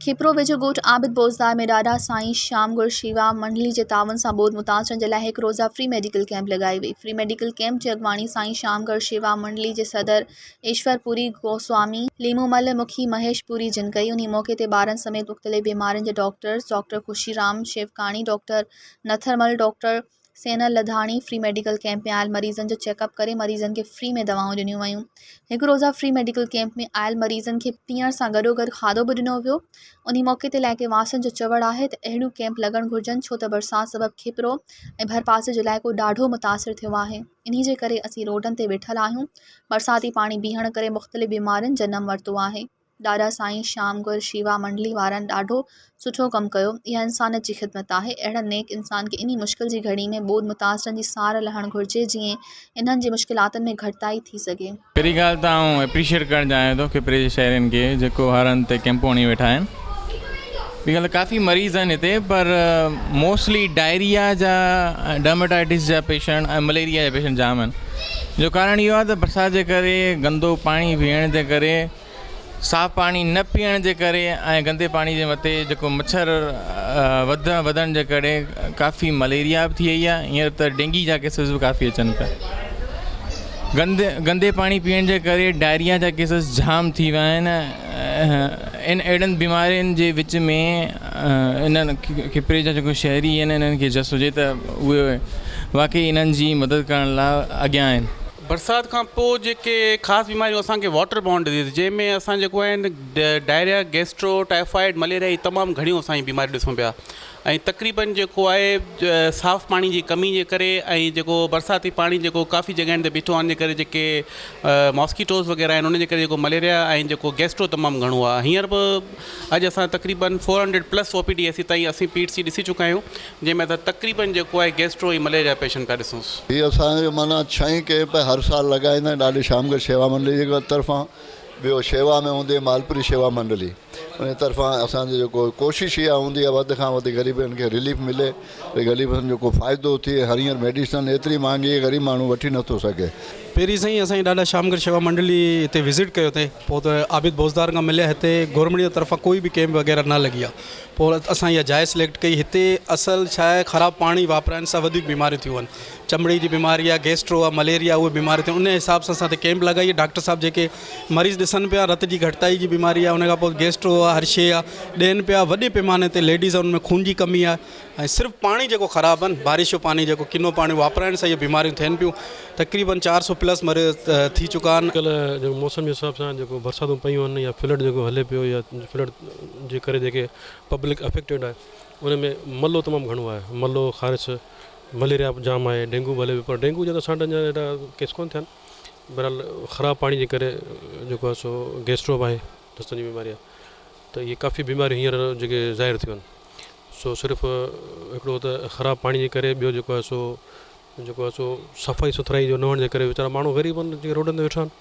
खिपरो वेझो ॻोठ आबिद बोज़दार में ॾाढा साईं श्यामगुर शेवा मंडली जे तावन सां ॿोध मुतासिरनि जे लाइ हिकु रोज़ा फ्री मेडिकल कैंप लॻाई वई। फ्री मेडिकल कैंप जी अॻवानी साईं श्यामगुर शेवा मंडली जे सदर ईश्वरपुरी गोस्वामी लीमूमल मुखी महेश पुरी जिन कई। उन्ही मौके ते ॿारनि समेत मुख़्तलिफ़ बीमारियुनि जे doctor Khushiram Shewkani, doctor Nathramal, doctor Senal Ladhani free medical camp में आयल मरीज़नि जो चेकअप करे मरीज़नि खे फ्री में दवाऊं ॾिनियूं वयूं। हिकु रोज़ा फ्री मेडिकल कैंप में आयल मरीज़नि खे पीअण सां गॾोगॾु खाधो बि ॾिनो वियो। उन्ही मौके ते इलाइक़े वासियुनि जो चवणु आहे त अहिड़ियूं कैंप लॻणु घुरिजनि, छो त बरसाति सबबु खिपरो ऐं भरपासे जो इलाइक़ो ॾाढो मुतासिर थियो आहे। इन्ही जे करे असीं रोडनि ते वेठल आहियूं। बरसाती पाणी बीहण करे मुख़्तलिफ़ बीमारियुनि जनमु वरितो आहे। ॾाढा साईं श्यामगुर शेवा मंडली वारनि ॾाढो सुठो कमु कयो। इहा इंसानियत जी ख़िदमत आहे। अहिड़नि नेक इंसान खे इन मुश्किल जी घड़ी में ॿोध मुतासिरनि जी सार लहणु घुरिजे, जीअं इन्हनि जी मुश्किलातुनि में घटिताई थी सघे। पहिरीं ॻाल्हि त आउं एप्रिशिएट करणु चाहियां थो खिपरे जे शहरनि खे जेको हर हंधि ते कैंपूं हणी वेठा आहिनि। ॿी ॻाल्हि काफ़ी मरीज़ आहिनि हिते, पर मोस्टली डायरिया जा, डर्मेटाइटिस जा पेशेंट ऐं मलेरिया जा पेशेंट जाम आहिनि। जो कारण इहो आहे त बरसाति जे करे, गंदो पाणी बीहण जे करे, साफ़ु पाणी न पीअण जे करे ऐं गंदे पाणी जे मथे जेको मच्छर वधण जे करे काफ़ी मलेरिया बि थी वई आहे। हींअर त डेंगी जा केसिस बि काफ़ी अचनि पिया। गंदे पाणी पीअण जे करे डायरिया जा केसिस जाम थी विया आहिनि। अहिड़नि बीमारियुनि जे विच में इन्हनि खिपरे जा जेको शहरी आहिनि, इन्हनि खे जस हुजे त उहे वाक़ई इन्हनि जी मदद करण लाइ अॻियां आहिनि। बरसाति खां पोइ जेके ख़ासि बीमारियूं असांखे वाटर बॉर्न डिज़ीज़, जंहिंमें असां जेको आहिनि डायरिया, गैस्ट्रो, टाइफाइड, मलेरिया, ही तमामु घणियूं असांजी बीमारियूं ॾिसूं पिया। ऐं तक़रीबन जेको आहे साफ़ु पाणी जी कमी जे करे ऐं जेको बरसाती पाणी जेको काफ़ी जॻहियुनि ते बीठो आहे, करे जेके मॉस्किटोज़ वग़ैरह आहिनि, उन जे करे जेको मलेरिया ऐं जेको गैस्ट्रो तमामु घणो आहे। हींअर बि अॼु असां तक़रीबन 400+ OPD ताईं असीं PHC ॾिसी चुका आहियूं, जंहिंमें त तक़रीबन जेको आहे गैस्ट्रो ऐं मलेरिया पेशेंट पिया ॾिसूं। हीअ असांजो माना 6 कैंप हर साल लॻाईंदा आहिनि ॾाढी श्यामगुर शेवा मंडली जे तरफ़ां। ॿियो शेवा में हूंदी मालपुरी शेवा मंडली, उन तरफ़ां असांजो जेको कोशिशि इहा हूंदी आहे वधि खां वधि ग़रीबनि खे रिलीफ मिले, ग़रीबनि जो को फ़ाइदो थिए। हींअर मेडिसन एतिरी महांगी आहे, ग़रीब माण्हू वठी नथो सघे। पहिरीं साईं असांजी ॾाढा श्यामगुर शेवा मंडली हिते विज़िट कयो अथई, पोइ त आबिद बोज़दार खां मिलिया। हिते गवर्नमेंट जी तरफ़ां कोई बि कैंप वग़ैरह न लॻी आहे। पोइ असां इहा जाइ सिलेक्ट कई। हिते असल छा आहे, ख़राबु पाणी वापराइण सां वधीक बीमारियूं थियूं आहिनि। चमड़ी जी बीमारी आहे, गैस्ट्रो आहे, मलेरिया, उहे बीमारियूं थियूं। उन हिसाब सां असां हिते कैंप लॻाई। डॉक्टर साहब जेके मरीज़ ॾिसनि पिया, रत जी घटिताई जी बीमारी आहे, उन खां पोइ गैस्ट्रो आहे, हर शइ आहे, ॾियनि पिया। वॾे पैमाने ते लेडीज़ आहे, उनमें खून जी कमी आहे। ऐं सिर्फ़ु पाणी जेको ख़राबु आहिनि, बारिश जो पाणी जेको किनो पाणी वापराइण सां इहे बीमारियूं थियनि पियूं। तक़रीबन 400+ मरीज़ थी चुका आहिनि। अॼुकल्ह जेको मौसम जे हिसाब सां जेको बरसातूं पयूं आहिनि या फ्लड जेको हले पियो, या फ्लड जे करे जेके पब्लिक अफेक्टेड आहे, उन में मलो तमामु घणो आहे। मलो, ख़ारिश, मलेरिया जाम आहे, डेंगू भले बि, पर डेंगू जा त असां जा एॾा केस कोन थिया आहिनि। बहरहाल ख़राबु पाणी जे करे जेको आहे सो गैस्ट्रो आहे, दस्तनि जी बीमारी आहे। त इहे काफ़ी बीमारियूं हींअर जेके ज़ाहिर थियूं आहिनि। सो सिर्फ़ु हिकिड़ो त ख़राबु पाणी जे करे, ॿियो जेको आहे सो सफ़ाई सुथराई जो न हुअण जे करे वीचारा माण्हू ग़रीब आहिनि, जेके रोडनि ते वेठा आहिनि।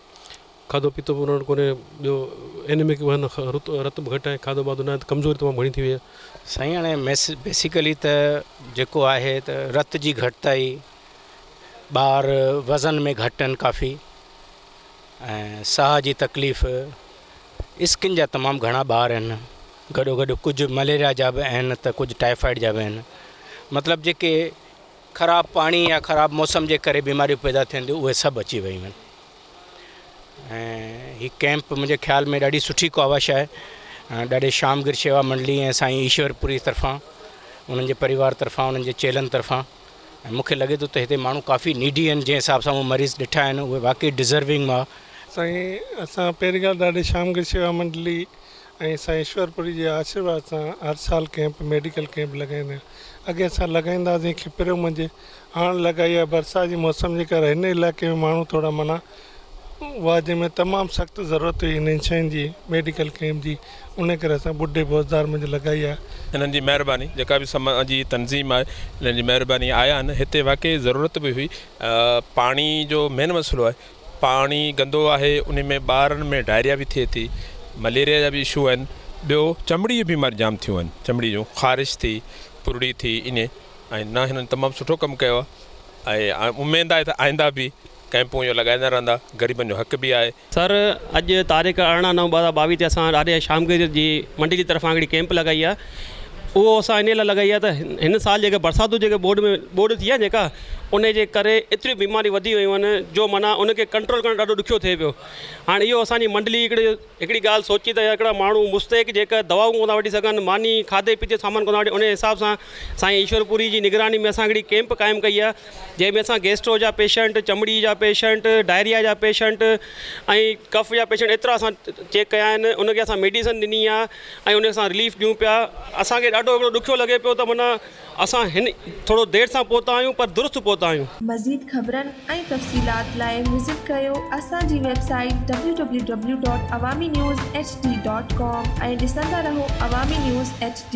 खाधो पीतो बि उन्हनि कोन्हे, ॿियो एनेमिक रत बि घटि आहे, खाधो वाधो न आहे, त कमज़ोरी तमामु घणी थी वई आहे। साईं हाणे बेसिकली त जेको आहे त रत जी घटिताई, ॿार वज़न में घटि आहिनि काफ़ी, ऐं साह जी तकलीफ़, स्किन जा तमामु घणा ॿार आहिनि। गॾोगॾु कुझु मलेरिया जा बि आहिनि, त कुझु टाइफाइड जा बि आहिनि। मतिलबु जेके ख़राबु पाणी या ख़राबु मौसम जे करे बीमारियूं पैदा थियनि थियूं, उहे सभु अची वियूं आहिनि। ऐं हीअ कैंप मुंहिंजे ख़्याल में ॾाढी सुठी कावश आहे। ॾाढे श्यामगुर शेवा मंडली ऐं साईं ईश्वरपुरी तरफ़ां, उन्हनि जे परिवार तरफ़ां, उन्हनि जे चेलनि तरफ़ां। ऐं मूंखे लॻे थो त हिते माण्हू काफ़ी नीडी आहिनि, जंहिं हिसाब सां उहे मरीज़ ॾिठा आहिनि, उहे वाक़ई डिज़र्विंग आहे। साईं असां पहिरीं ॻाल्हि ॾाढे श्यामगुर शेवा मंडली ऐं साईं ईश्वरपुरी जे आशीर्वाद सां हर साल कैंप, मेडिकल कैंप लॻाईंदा आहियूं। अॻे असां लॻाईंदासीं खिपरे मंझि, हाणे लॻाई आहे बरसाति जे मौसम जे करे। हिन इलाइक़े में माण्हू थोरा माना हुआ, जंहिंमें तमामु सख़्तु ज़रूरत हुई हिननि शयुनि जी, मेडिकल कैंप जी। उन करे असां ॿुढे बोज़दार मंझि लॻाई आहे। हिननि जी महिरबानी, जेका बि समाज जी तनज़ीम आहे, हिननि जी महिरबानी आया आहिनि। हिते वाक़ई ज़रूरत बि हुई। पाणी जो मेन मसइलो आहे, पाणी गंदो आहे, उन में ॿारनि में डायरिया बि थिए थी, मलेरिया जा बि इशू आहिनि। ॿियो चमड़ी जी बीमारी जाम थियूं आहिनि, चमड़ी जूं ख़ारिश थी, पुरड़ी थी, इन ऐं न हिननि तमामु सुठो कमु कयो आहे। ऐं उमेदु आहे त आईंदा बि कैंपूं इहो लॻाईंदा रहंदा, ग़रीबनि जो हक़ बि आहे। सर अॼु तारीख़ 18/9/2022 ते असां ॾाढे शामगिर जी मंडी जी तरफ़ां हिकिड़ी कैंप लॻाई आहे। उहो असां इन लाइ लॻाई आहे त हिन साल जेके बरसातूं जेके बोर्ड थी आहे जेका उन जे करे एतिरियूं बीमारियूं वधी वियूं आहिनि जो माना उनखे कंट्रोल करणु ॾाढो ॾुखियो थिए पियो। हाणे इहो असांजी मंडली हिकिड़ी ॻाल्हि सोची त हिकिड़ा माण्हू मुस्तैक जेका दवाऊं कोन था वठी सघनि, मानी खाधे पीते सामान कोन था वठी, उन हिसाब सां साईं ईश्वरपुरी जी निगरानी में असां हिकिड़ी कैंप क़ाइमु कई आहे जंहिंमें असां गैस्ट्रो जा पेशेंट, चमड़ी जा पेशेंट, डायरिया जा पेशेंट ऐं कफ जा पेशेंट एतिरा असां चेक कया आहिनि। उनखे असां मेडिसन ॾिनी आहे ऐं उन सां रिलीफ ॾियूं पिया। असांखे ॾाढो हिकिड़ो ॾुखियो लॻे पियो त माना असां हिन थोरो देरि सां पहुता आहियूं पर दुरुस्त पहुता आहियूं। मज़ीद ख़बरनि ऐं तफ़सीलात लाइ विज़िट कयो असांजी वेबसाइट www.awamiNewsHD.com ऐं ॾिसंदा रहो अवामी न्यूज़ HD।